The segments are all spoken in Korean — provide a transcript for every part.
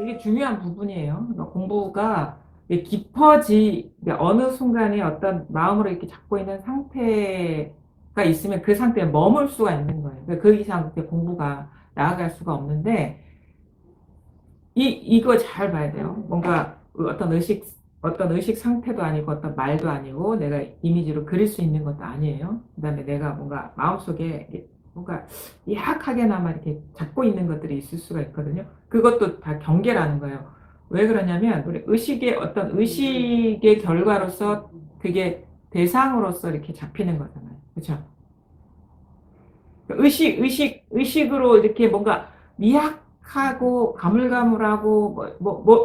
이게 중요한 부분이에요. 그러니까 공부가 이게 그러니까 어느 순간에 어떤 마음으로 이렇게 잡고 있는 상태가 있으면 그 상태에 머물 수가 있는 거예요. 그러니까 그 이상 그렇게 공부가 나아갈 수가 없는데, 이거 잘 봐야 돼요. 뭔가 어떤 의식 상태도 아니고 어떤 말도 아니고 내가 이미지로 그릴 수 있는 것도 아니에요. 그다음에 내가 뭔가 마음속에 뭔가 약하게나마 이렇게 잡고 있는 것들이 있을 수가 있거든요. 그것도 다 경계라는 거예요. 왜 그러냐면 우리 의식의 결과로서 그게 대상으로서 이렇게 잡히는 거잖아요. 그렇죠? 의식으로 이렇게 뭔가 미약하고 가물가물하고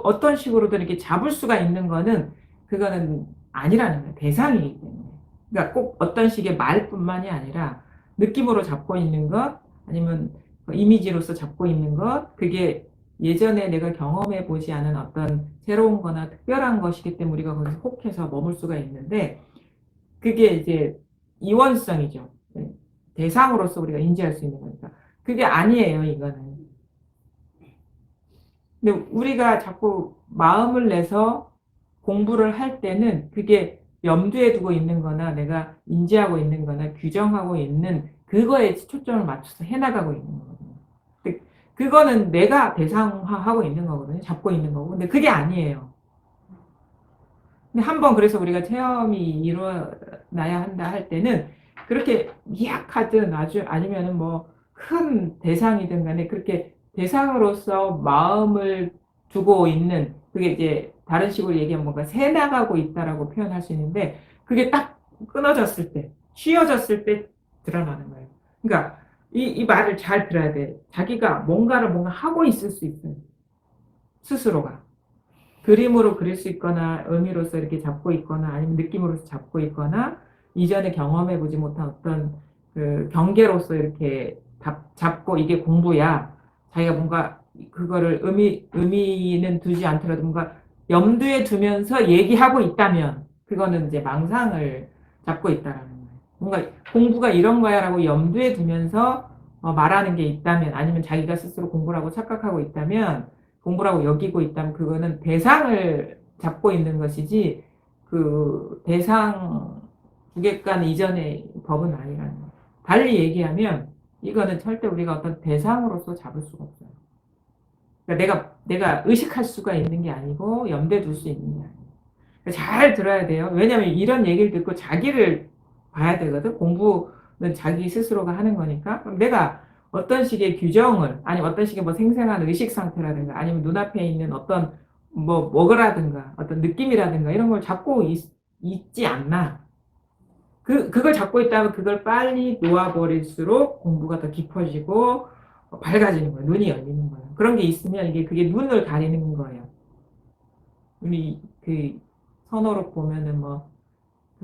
어떤 식으로든 이렇게 잡을 수가 있는 거는 그거는 아니라는 거예요. 대상이기 때문에. 그러니까 꼭 어떤 식의 말뿐만이 아니라 느낌으로 잡고 있는 것 아니면 이미지로서 잡고 있는 것 그게 예전에 내가 경험해 보지 않은 어떤 새로운 거나 특별한 것이기 때문에 우리가 거기서 혹해서 머물 수가 있는데 그게 이제 이원성이죠. 네. 대상으로서 우리가 인지할 수 있는 거니까. 그게 아니에요, 이거는. 근데 우리가 자꾸 마음을 내서 공부를 할 때는 그게 염두에 두고 있는 거나 내가 인지하고 있는 거나 규정하고 있는 그거에 초점을 맞춰서 해나가고 있는 거거든요. 근데 그거는 내가 대상화하고 있는 거거든요. 잡고 있는 거고. 근데 그게 아니에요. 근데 한번 그래서 우리가 체험이 일어나야 한다 할 때는 그렇게 미약하든 아니면은 뭐 큰 대상이든 간에 그렇게 대상으로서 마음을 두고 있는 그게 이제 다른 식으로 얘기하면 뭔가 새 나가고 있다라고 표현할 수 있는데 그게 딱 끊어졌을 때, 쉬어졌을 때 드러나는 거예요. 그러니까 이 말을 잘 들어야 돼. 자기가 뭔가 하고 있을 수 있어요. 스스로가. 그림으로 그릴 수 있거나 의미로서 이렇게 잡고 있거나 아니면 느낌으로서 잡고 있거나 이전에 경험해 보지 못한 어떤 그 경계로서 이렇게 잡고 이게 공부야. 자기가 뭔가 그거를 의미는 두지 않더라도 뭔가 염두에 두면서 얘기하고 있다면 그거는 이제 망상을 잡고 있다라는 거예요. 뭔가 공부가 이런 거야라고 염두에 두면서 말하는 게 있다면 아니면 자기가 스스로 공부라고 착각하고 있다면 공부라고 여기고 있다면 그거는 대상을 잡고 있는 것이지 그 대상 주객관 이전의 법은 아니라는 거예요. 달리 얘기하면 이거는 절대 우리가 어떤 대상으로서 잡을 수가 없어요. 그러니까 내가 의식할 수가 있는 게 아니고 염두에 둘 수 있는 게 아니에요. 그러니까 잘 들어야 돼요. 왜냐하면 이런 얘기를 듣고 자기를 봐야 되거든. 공부는 자기 스스로가 하는 거니까. 그럼 내가 어떤 식의 규정을, 아니 어떤 식의 뭐 생생한 의식 상태라든가, 아니면 눈앞에 있는 어떤 뭐라든가, 어떤 느낌이라든가 이런 걸 잡고 있지 않나. 그걸 잡고 있다면 그걸 빨리 놓아버릴수록 공부가 더 깊어지고 밝아지는 거예요. 눈이 열리는 거예요. 그런 게 있으면 그게 눈을 가리는 거예요. 우리 그 선어록 보면은 뭐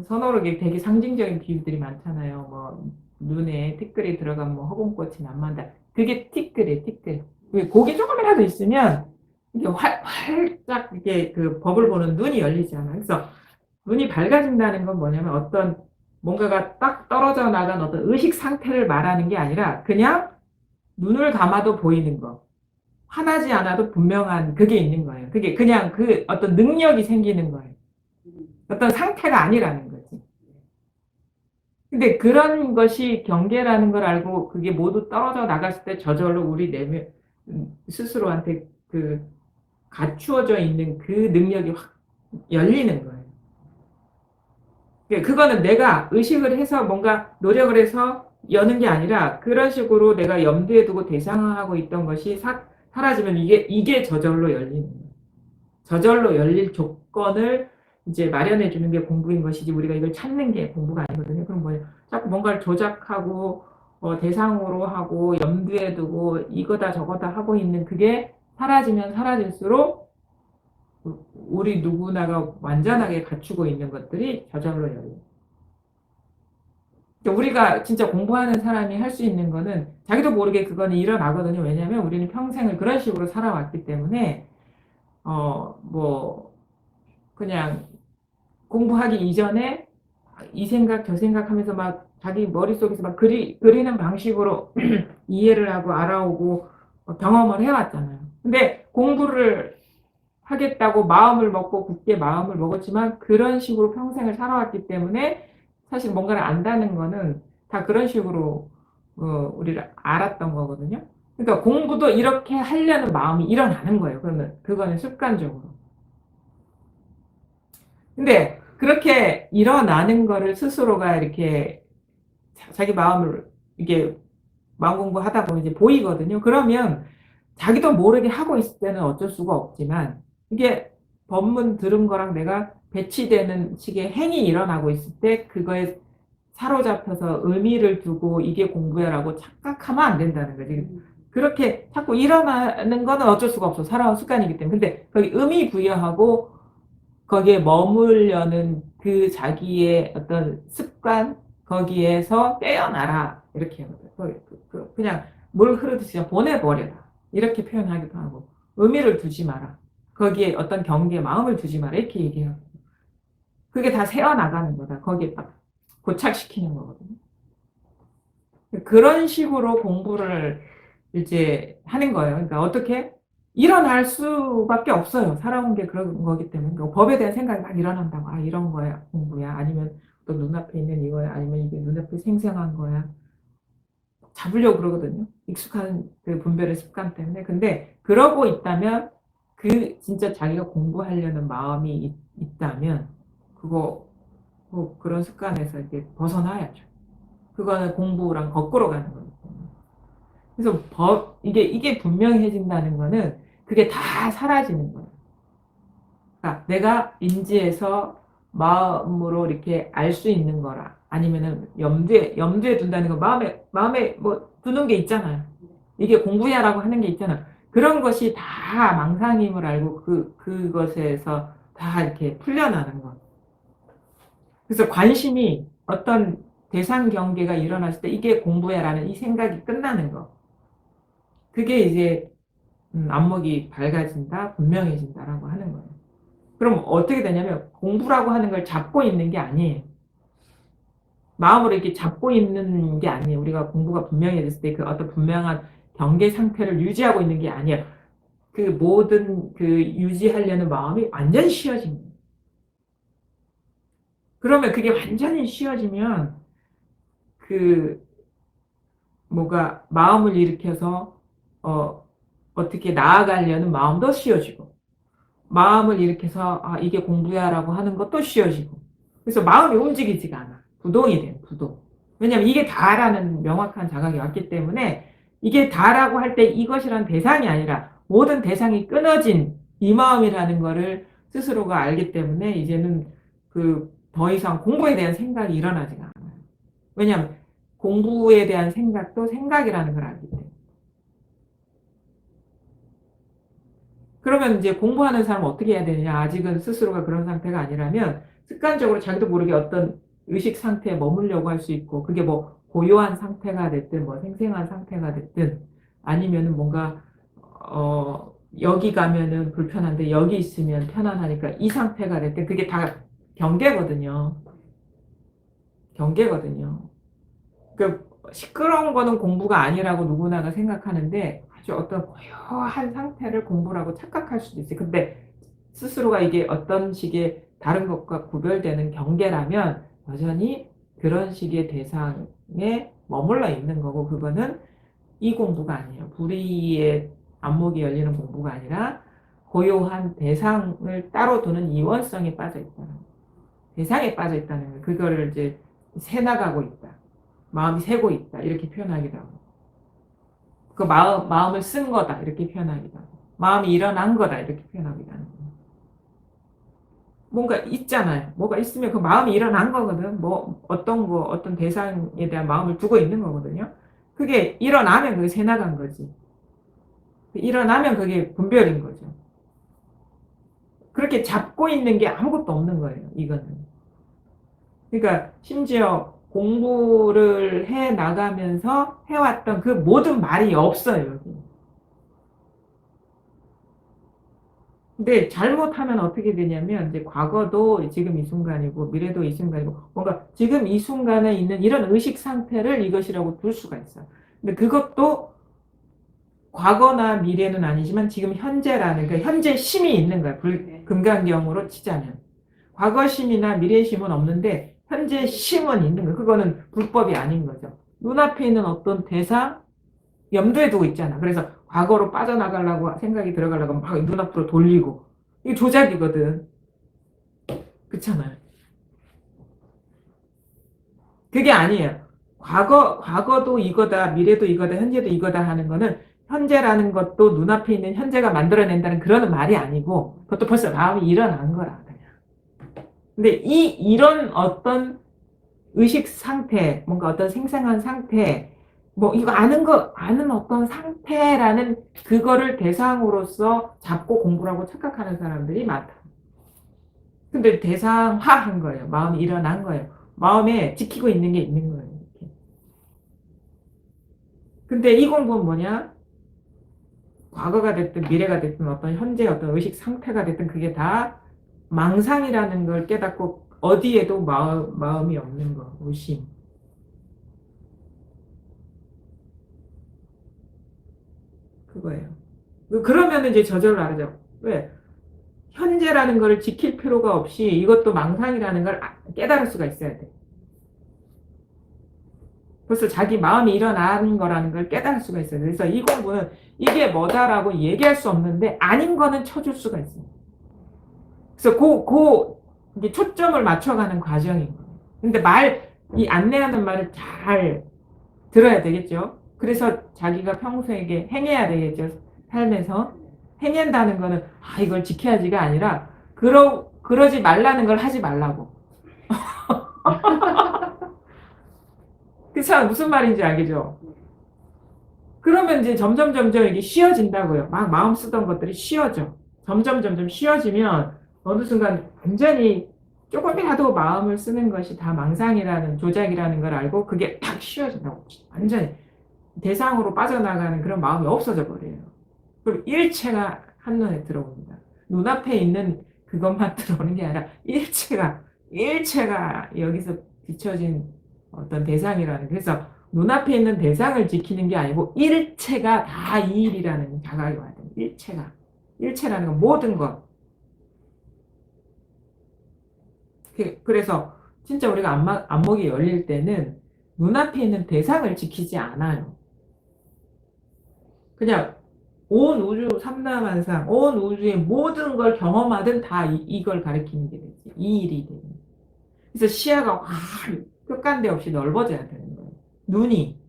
선어록에 되게 상징적인 비유들이 많잖아요. 뭐 눈에 티끌이 들어가면 뭐 허공꽃이 난만다. 그게 티끌이에요, 티끌. 고기 조금이라도 있으면 이게 활짝 이게 그 법을 보는 눈이 열리잖아요. 그래서 눈이 밝아진다는 건 뭐냐면 어떤 뭔가가 딱 떨어져 나간 어떤 의식 상태를 말하는 게 아니라 그냥 눈을 감아도 보이는 거. 화나지 않아도 분명한 그게 있는 거예요. 그게 그냥 그 어떤 능력이 생기는 거예요. 어떤 상태가 아니라는 거지. 근데 그런 것이 경계라는 걸 알고 그게 모두 떨어져 나갔을 때 저절로 우리 내면 스스로한테 그 갖추어져 있는 그 능력이 확 열리는 거예요. 그거는 내가 의식을 해서 뭔가 노력을 해서 여는 게 아니라 그런 식으로 내가 염두에 두고 대상화하고 있던 것이 사라지면 이게 저절로 열리는 거예요. 저절로 열릴 조건을 이제 마련해 주는 게 공부인 것이지 우리가 이걸 찾는 게 공부가 아니거든요. 그럼 뭐예요? 자꾸 뭔가를 조작하고 대상으로 하고 염두에 두고 이거다 저거다 하고 있는 그게 사라지면 사라질수록 우리 누구나가 완전하게 갖추고 있는 것들이 저절로 열려요. 그러니까 우리가 진짜 공부하는 사람이 할 수 있는 거는 자기도 모르게 그거는 일어나거든요. 왜냐하면 우리는 평생을 그런 식으로 살아왔기 때문에 뭐 그냥 공부하기 이전에 이 생각 저 생각하면서 막 자기 머릿속에서 막 그리는 방식으로 이해를 하고 알아오고 경험을 해왔잖아요. 근데 공부를 하겠다고 마음을 먹고 굳게 마음을 먹었지만 그런 식으로 평생을 살아왔기 때문에 사실 뭔가를 안다는 거는 다 그런 식으로 우리를 알았던 거거든요. 그러니까 공부도 이렇게 하려는 마음이 일어나는 거예요. 그러면 그거는 습관적으로. 근데 그렇게 일어나는 거를 스스로가 이렇게 자기 마음을 이게 마음 공부하다 보면 이제 보이거든요. 그러면 자기도 모르게 하고 있을 때는 어쩔 수가 없지만 이게 법문 들은 거랑 내가 배치되는 식의 행위 일어나고 있을 때 그거에 사로잡혀서 의미를 두고 이게 공부야라고 착각하면 안 된다는 거지. 그렇게 자꾸 일어나는 거는 어쩔 수가 없어. 살아온 습관이기 때문에. 근데 거기 의미 부여하고 거기에 머물려는 그 자기의 어떤 습관 거기에서 떼어놔라 이렇게 하거든. 그냥 물 흐르듯이 그냥 보내버려라 이렇게 표현하기도 하고 의미를 두지 마라. 거기에 어떤 경계에 마음을 두지 마라 이렇게 얘기해요. 그게 다 새어나가는 거다. 거기에 딱 고착시키는 거거든요. 그런 식으로 공부를 이제 하는 거예요. 그러니까 어떻게 일어날 수밖에 없어요. 살아온 게 그런 거기 때문에. 그러니까 법에 대한 생각이 막 일어난다고. 아, 이런 거야, 공부야. 아니면 또 눈앞에 있는 이거야. 아니면 이게 눈앞에 생생한 거야. 잡으려고 그러거든요. 익숙한 그 분별의 습관 때문에. 근데 그러고 있다면 그 진짜 자기가 공부하려는 마음이 있다면 그거 그런 습관에서 이제 벗어나야죠. 그거는 공부랑 거꾸로 가는 거예요. 그래서 이게 분명해진다는 거는 그게 다 사라지는 거예요. 그러니까 내가 인지해서 마음으로 이렇게 알 수 있는 거라. 아니면은 염두에 둔다는 거 마음에 뭐 두는 게 있잖아요. 이게 공부야라고 하는 게 있잖아요. 그런 것이 다 망상임을 알고 그것에서 다 이렇게 풀려나는 거. 그래서 관심이 어떤 대상 경계가 일어났을 때 이게 공부야라는 이 생각이 끝나는 거. 그게 이제 안목이 밝아진다, 분명해진다라고 하는 거예요. 그럼 어떻게 되냐면 공부라고 하는 걸 잡고 있는 게 아니에요. 마음으로 이렇게 잡고 있는 게 아니에요. 우리가 공부가 분명해졌을 때 그 어떤 분명한 경계 상태를 유지하고 있는 게 아니에요. 그 모든 그 유지하려는 마음이 완전히 쉬어진 거예요. 그러면 그게 완전히 쉬어지면 그 뭐가 마음을 일으켜서 어떻게 나아가려는 마음도 쉬어지고 마음을 일으켜서 아 이게 공부야라고 하는 것도 쉬워지고 그래서 마음이 움직이지가 않아. 부동이 돼요. 부동. 왜냐하면 이게 다라는 명확한 자각이 왔기 때문에 이게 다라고 할 때 이것이란 대상이 아니라 모든 대상이 끊어진 이 마음이라는 거를 스스로가 알기 때문에 이제는 그 더 이상 공부에 대한 생각이 일어나지가 않아요. 왜냐하면 공부에 대한 생각도 생각이라는 걸 알기 때문에. 그러면 이제 공부하는 사람은 어떻게 해야 되느냐? 아직은 스스로가 그런 상태가 아니라면 습관적으로 자기도 모르게 어떤 의식 상태에 머물려고 할 수 있고 그게 뭐 고요한 상태가 됐든 뭐 생생한 상태가 됐든 아니면은 뭔가 여기 가면은 불편한데 여기 있으면 편안하니까 이 상태가 됐든 그게 다 경계거든요. 경계거든요. 그 시끄러운 거는 공부가 아니라고 누구나가 생각하는데 아주 어떤 고요한 상태를 공부라고 착각할 수도 있어요. 근데 스스로가 이게 어떤 식의 다른 것과 구별되는 경계라면 여전히 그런 식의 대상에 머물러 있는 거고 그거는 이 공부가 아니에요. 불의의 안목이 열리는 공부가 아니라 고요한 대상을 따로 두는 이원성에 빠져 있다는 거예요. 대상에 빠져 있다는 거예요. 그거를 이제 새나가고 있다. 마음이 새고 있다. 이렇게 표현하기도 하고. 그 마음을 쓴 거다. 이렇게 표현하기도 하고. 마음이 일어난 거다. 이렇게 표현하기도 하는 거예요. 뭔가 있잖아요. 뭐가 있으면 그 마음이 일어난 거거든. 뭐 어떤 대상에 대한 마음을 두고 있는 거거든요. 그게 일어나면 그게 새나간 거지. 일어나면 그게 분별인 거죠. 그렇게 잡고 있는 게 아무것도 없는 거예요. 이거는. 그러니까 심지어 공부를 해 나가면서 해왔던 그 모든 말이 없어요, 여기. 근데 잘못하면 어떻게 되냐면, 이제 과거도 지금 이 순간이고, 미래도 이 순간이고, 뭔가 지금 이 순간에 있는 이런 의식 상태를 이것이라고 둘 수가 있어요. 근데 그것도 과거나 미래는 아니지만 지금 현재라는 그 현재 심이 있는 거야. 금강경으로 치자면. 과거 심이나 미래 심은 없는데 현재 심은 있는 거야. 그거는 불법이 아닌 거죠. 눈앞에 있는 어떤 대상 염두에 두고 있잖아. 그래서 과거로 빠져나가려고 생각이 들어가려고 막 눈앞으로 돌리고. 이게 조작이거든. 그렇잖아요. 그게 아니에요. 과거도 이거다, 미래도 이거다, 현재도 이거다 하는 거는 현재라는 것도 눈앞에 있는 현재가 만들어낸다는 그런 말이 아니고 그것도 벌써 마음이 일어난 거라. 그냥. 근데 이런 어떤 의식 상태, 뭔가 어떤 생생한 상태, 뭐 이거 아는 어떤 상태라는 그거를 대상으로서 잡고 공부를 하고 착각하는 사람들이 많다. 근데 대상화한 거예요. 마음이 일어난 거예요. 마음에 지키고 있는 게 있는 거예요. 이렇게. 근데 이 공부는 뭐냐? 과거가 됐든 미래가 됐든 어떤 현재 어떤 의식 상태가 됐든 그게 다 망상이라는 걸 깨닫고 어디에도 마음이 없는 거, 의심. 그거예요. 그러면 이제 저절로 알아죠. 왜? 현재라는 걸 지킬 필요가 없이 이것도 망상이라는 걸 깨달을 수가 있어야 돼. 벌써 자기 마음이 일어나는 거라는 걸 깨달을 수가 있어요. 그래서 이 공부는 이게 뭐다라고 얘기할 수 없는데 아닌 거는 쳐줄 수가 있어요. 그래서 이게 초점을 맞춰가는 과정인 거예요. 근데 이 안내하는 말을 잘 들어야 되겠죠. 그래서 자기가 평소에 행해야 되겠죠. 삶에서. 행한다는 거는, 이걸 지켜야지가 아니라, 그러지 말라는 걸 하지 말라고. 그쵸? 무슨 말인지 알겠죠? 그러면 이제 점점 이게 쉬워진다고요. 막 마음 쓰던 것들이 쉬워져. 점점 쉬워지면 어느 순간 완전히 조금이라도 마음을 쓰는 것이 다 망상이라는 조작이라는 걸 알고 그게 딱 쉬워진다고. 완전히 대상으로 빠져나가는 그런 마음이 없어져 버려요. 그럼 일체가 한눈에 들어옵니다. 눈앞에 있는 그것만 들어오는 게 아니라 일체가 여기서 비춰진 어떤 대상이라는. 그래서 눈앞에 있는 대상을 지키는 게 아니고 일체가 다 이 일이라는 자각이 와야 돼요. 일체라는 건 모든 것. 그래서 진짜 우리가 안목이 열릴 때는 눈앞에 있는 대상을 지키지 않아요. 그냥 온 우주 삼라만상, 온 우주의 모든 걸 경험하든 다 이걸 가리키는 게 되지. 이 일이 되는. 그래서 시야가 끝간데 없이 넓어져야 되는 거예요. 눈이.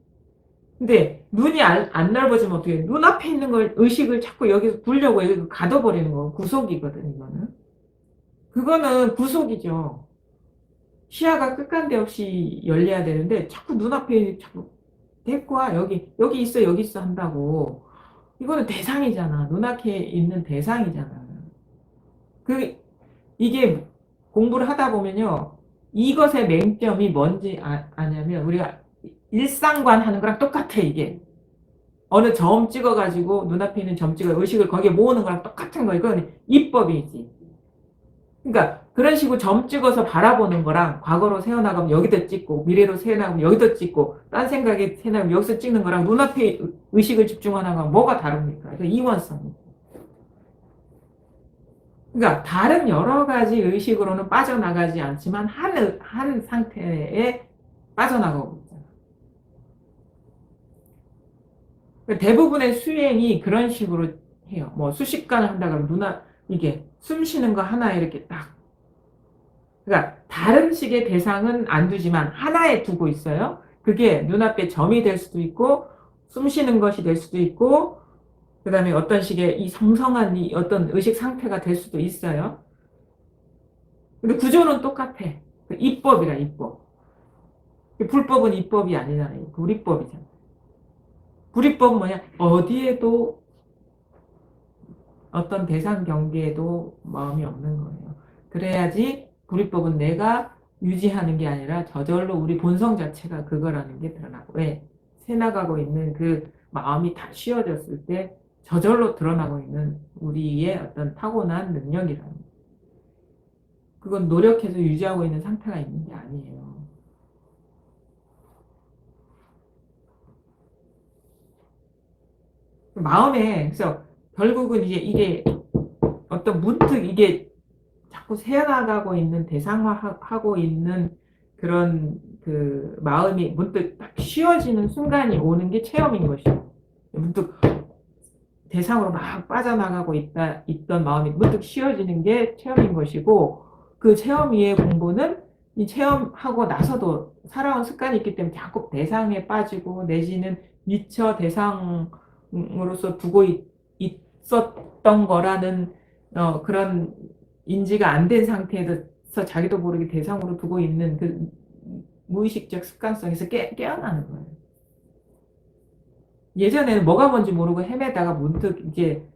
근데 눈이 안 넓어지면 어떻게 해? 눈앞에 있는 걸 의식을 자꾸 여기서 보려고 여기 가둬버리는 거 구속이거든, 이거는. 그거는 구속이죠. 시야가 끝간데 없이 열려야 되는데 자꾸 눈앞에 자꾸 데리고 와. 여기 있어, 여기 있어 한다고. 이거는 대상이잖아. 눈앞에 있는 대상이잖아. 이게 공부를 하다 보면요. 이것의 맹점이 뭔지 아냐면 우리가 일상관 하는 거랑 똑같아, 이게. 어느 점 찍어가지고 눈앞에 있는 점 찍어 의식을 거기에 모으는 거랑 똑같은 거야. 이건 입법이지. 그러니까 그런 식으로 점 찍어서 바라보는 거랑 과거로 새어나가면 여기다 찍고 미래로 새어나가면 여기다 찍고 딴 생각에 새어나가면 여기서 찍는 거랑 눈앞에 의식을 집중하는 거랑 뭐가 다릅니까? 이원성이. 그러니까 다른 여러 가지 의식으로는 빠져나가지 않지만 한 상태에 빠져나가고 있잖아. 그러니까 대부분의 수행이 그런 식으로 해요. 뭐 수십간을 한다 그러면 이게 숨 쉬는 거 하나 이렇게 딱. 그러니까 다른 식의 대상은 안 두지만 하나에 두고 있어요. 그게 눈앞에 점이 될 수도 있고 숨 쉬는 것이 될 수도 있고 그 다음에 어떤 식의 이 성성한 어떤 의식 상태가 될 수도 있어요. 근데 구조는 똑같아. 입법이라, 입법. 불법은 입법이 아니잖아요. 불입법이잖아. 불입법은 뭐냐? 어디에도 어떤 대상 경계에도 마음이 없는 거예요. 그래야지 불입법은 내가 유지하는 게 아니라 저절로 우리 본성 자체가 그거라는 게 드러나고. 왜? 새나가고 있는 그 마음이 다 쉬어졌을 때 저절로 드러나고 있는 우리의 어떤 타고난 능력이라는 거예요. 그건 노력해서 유지하고 있는 상태가 있는 게 아니에요. 마음에, 그래서 결국은 이게 어떤 문득 이게 자꾸 새어나가고 있는, 대상화하고 있는 그런 그 마음이 문득 딱 쉬어지는 순간이 오는 게 체험인 것이고, 문득 대상으로 막 빠져나가고 있던 마음이 문득 쉬어지는 게 체험인 것이고, 그 체험 위의 공부는 이 체험하고 나서도 살아온 습관이 있기 때문에 자꾸 대상에 빠지고, 내지는 미처 대상으로서 두고 있었던 거라는 그런 인지가 안 된 상태에서 자기도 모르게 대상으로 두고 있는 그 무의식적 습관성에서 깨어나는 거예요. 예전에는 뭐가 뭔지 모르고 헤매다가 문득 이게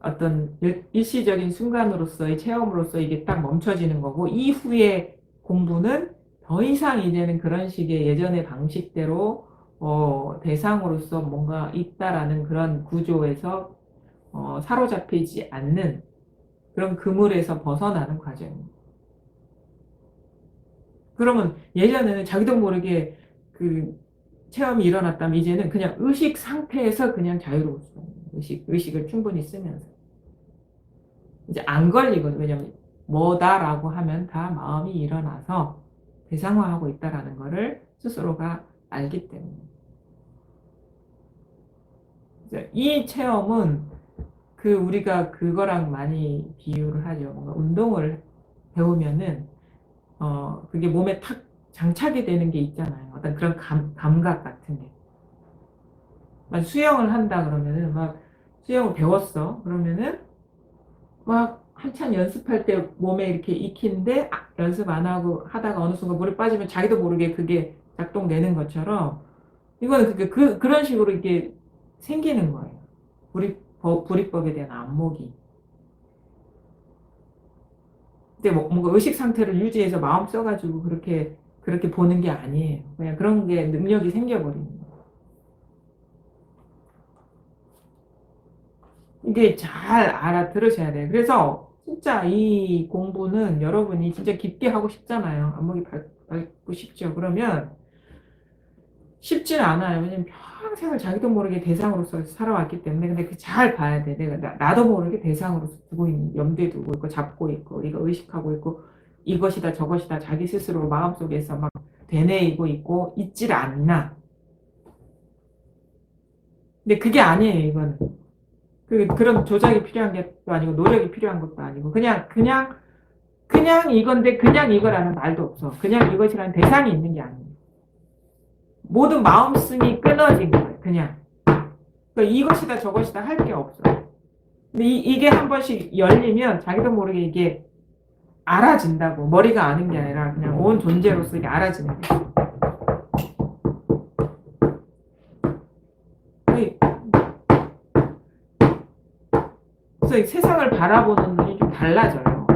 어떤 일시적인 순간으로서의 체험으로서 이게 딱 멈춰지는 거고, 이후에 공부는 더 이상 이제는 그런 식의 예전의 방식대로 대상으로서 뭔가 있다라는 그런 구조에서 사로잡히지 않는 그런 그물에서 벗어나는 과정입니다. 그러면 예전에는 자기도 모르게 그 체험이 일어났다면, 이제는 그냥 의식 상태에서 그냥 자유로울 수가 있는 거예요. 의식을 충분히 쓰면서. 이제 안 걸리거든. 왜냐면 뭐다라고 하면 다 마음이 일어나서 대상화하고 있다라는 거를 스스로가 알기 때문에. 이 체험은 우리가 그거랑 많이 비유를 하죠. 뭔가 운동을 배우면은 그게 몸에 탁 장착이 되는 게 있잖아요. 어떤 그런 감각 같은 게. 막 수영을 한다 그러면은, 막 수영을 배웠어. 그러면은 막 한참 연습할 때 몸에 이렇게 익히는데, 연습 안 하고 하다가 어느 순간 물에 빠지면 자기도 모르게 그게 작동되는 것처럼, 이거는 그런 식으로 이게 생기는 거예요. 불이법에 대한 안목이. 근데 뭔가 의식 상태를 유지해서 마음 써가지고 그렇게 보는 게 아니에요. 그냥 그런 게 능력이 생겨버리는 거예요. 이게 잘 알아들으셔야 돼요. 그래서 진짜 이 공부는 여러분이 진짜 깊게 하고 싶잖아요. 안목이 밝고 싶죠. 그러면 쉽지는 않아요. 왜냐면 평생을 자기도 모르게 대상으로서 살아왔기 때문에. 근데 잘 봐야 돼. 내가 나도 모르게 대상으로서 두고 있는, 염두에 두고 있고, 잡고 있고, 이거 의식하고 있고, 이것이다 저것이다 자기 스스로 마음속에서 막 되뇌이고 있고 있질 않나. 근데 그게 아니에요. 이거는 그런 조작이 필요한 것도 아니고, 노력이 필요한 것도 아니고, 그냥 이건데, 그냥 이거라는 말도 없어. 그냥 이것이라는 대상이 있는 게 아니에요. 모든 마음씀이 끊어진 거예요. 그냥. 그러니까 이것이다 저것이다 할 게 없어. 근데 이게 한 번씩 열리면 자기도 모르게 이게 알아진다고. 머리가 아는 게 아니라 그냥 온 존재로서 이게 알아지는 거예요. 그래서 세상을 바라보는 눈이 좀 달라져요.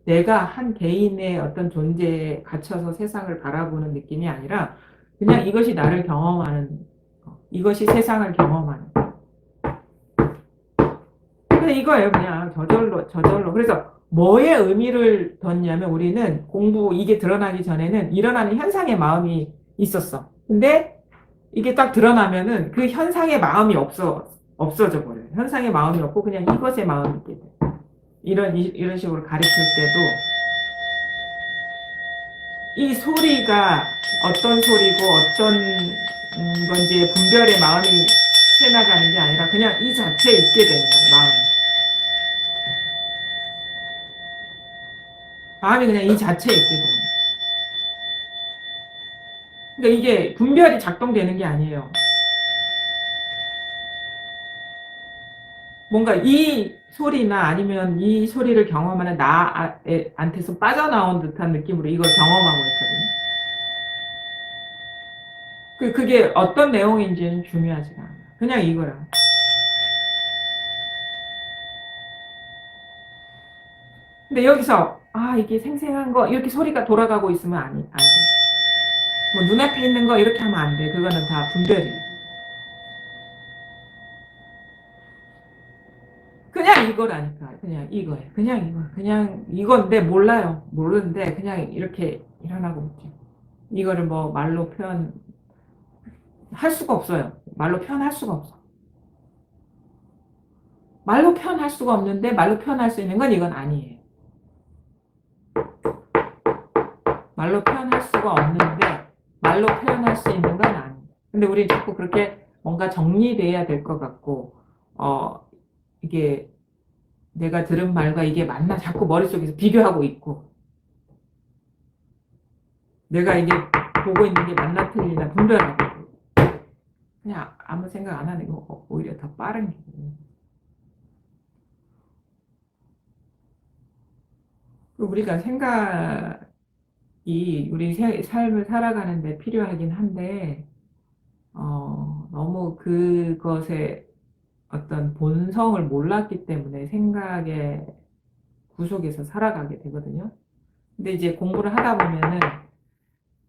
내가 한 개인의 어떤 존재에 갇혀서 세상을 바라보는 느낌이 아니라, 그냥 이것이 나를 경험하는, 이것이 세상을 경험하는. 근데 이거예요. 그냥 저절로. 그래서 뭐에 의미를 뒀냐면, 우리는 이게 드러나기 전에는 일어나는 현상의 마음이 있었어. 근데 이게 딱 드러나면은 그 현상의 마음이 없어져 버려요. 현상의 마음이 없고 그냥 이것의 마음이 있게 돼. 이런 식으로 가르칠 때도 이 소리가 어떤 소리고 어떤 건지의 분별의 마음이 새나가는 게 아니라 그냥 이 자체에 있게 되는 거예요. 마음이 그냥 이 자체에 있게 되는 거예요. 그러니까 이게 분별이 작동되는 게 아니에요. 뭔가 이 소리나 아니면 이 소리를 경험하는 나한테서 빠져나온 듯한 느낌으로 이걸 경험하고 있거든요. 그게 어떤 내용인지는 중요하지가 않아요. 그냥 이거야. 근데 여기서 이게 생생한 거 이렇게 소리가 돌아가고 있으면 안 돼. 뭐 눈앞에 있는 거 이렇게 하면 안 돼. 그거는 다 분별이에요. 그냥 이거라니까. 그냥 이거예요. 그냥 이거. 그냥 이건데 몰라요. 모르는데 그냥 이렇게 일어나고 있죠. 이거를 뭐 말로 표현할 수가 없어요. 말로 표현할 수가 없어. 말로 표현할 수가 없는데 말로 표현할 수 있는 건 이건 아니에요. 말로 표현할 수가 없는데 말로 표현할 수 있는 건 아니에요. 근데 우리 자꾸 그렇게 뭔가 정리돼야 될 것 같고, 이게 내가 들은 말과 이게 맞나 자꾸 머릿속에서 비교하고 있고, 내가 이게 보고 있는 게 맞나 틀리나 분별하고 있고, 그냥 아무 생각 안 하는 게 오히려 더 빠른 게. 우리가 생각이 우리 삶을 살아가는데 필요하긴 한데, 너무 그것의 어떤 본성을 몰랐기 때문에 생각의 구속에서 살아가게 되거든요. 근데 이제 공부를 하다 보면은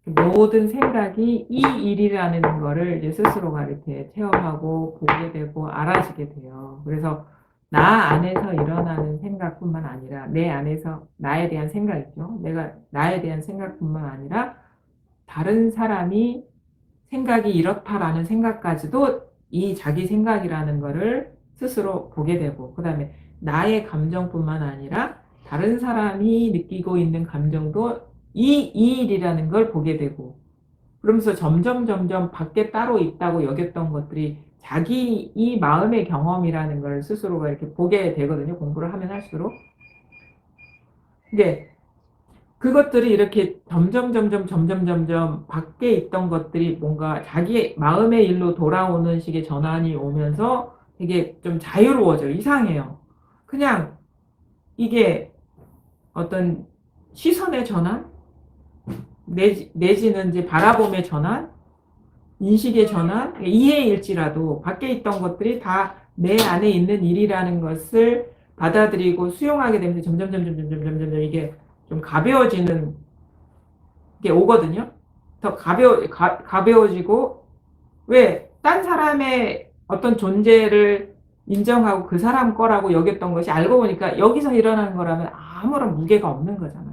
모든 생각이 이 일이라는 거를 이제 스스로가 이렇게 체험하고 보게 되고 알아지게 돼요. 그래서 나 안에서 일어나는 생각뿐만 아니라 내 안에서 나에 대한 생각이죠. 내가 나에 대한 생각뿐만 아니라 다른 사람이 생각이 이렇다라는 생각까지도 이 자기 생각이라는 거를 스스로 보게 되고, 그다음에 나의 감정뿐만 아니라 다른 사람이 느끼고 있는 감정도 이 일이라는 걸 보게 되고, 그러면서 점점 밖에 따로 있다고 여겼던 것들이 자기 이 마음의 경험이라는 걸 스스로가 이렇게 보게 되거든요. 공부를 하면 할수록. 근데 그것들이 이렇게 점점 밖에 있던 것들이 뭔가 자기 마음의 일로 돌아오는 식의 전환이 오면서 되게 좀 자유로워져요. 이상해요. 그냥 이게 어떤 시선의 전환? 내지는 이제 바라봄의 전환? 인식의 전환? 이해일지라도 밖에 있던 것들이 다 내 안에 있는 일이라는 것을 받아들이고 수용하게 되면서 점점 이게 좀 가벼워지는 게 오거든요. 더 가벼워지고, 왜? 딴 사람의 어떤 존재를 인정하고 그 사람 거라고 여겼던 것이 알고 보니까 여기서 일어나는 거라면 아무런 무게가 없는 거잖아요.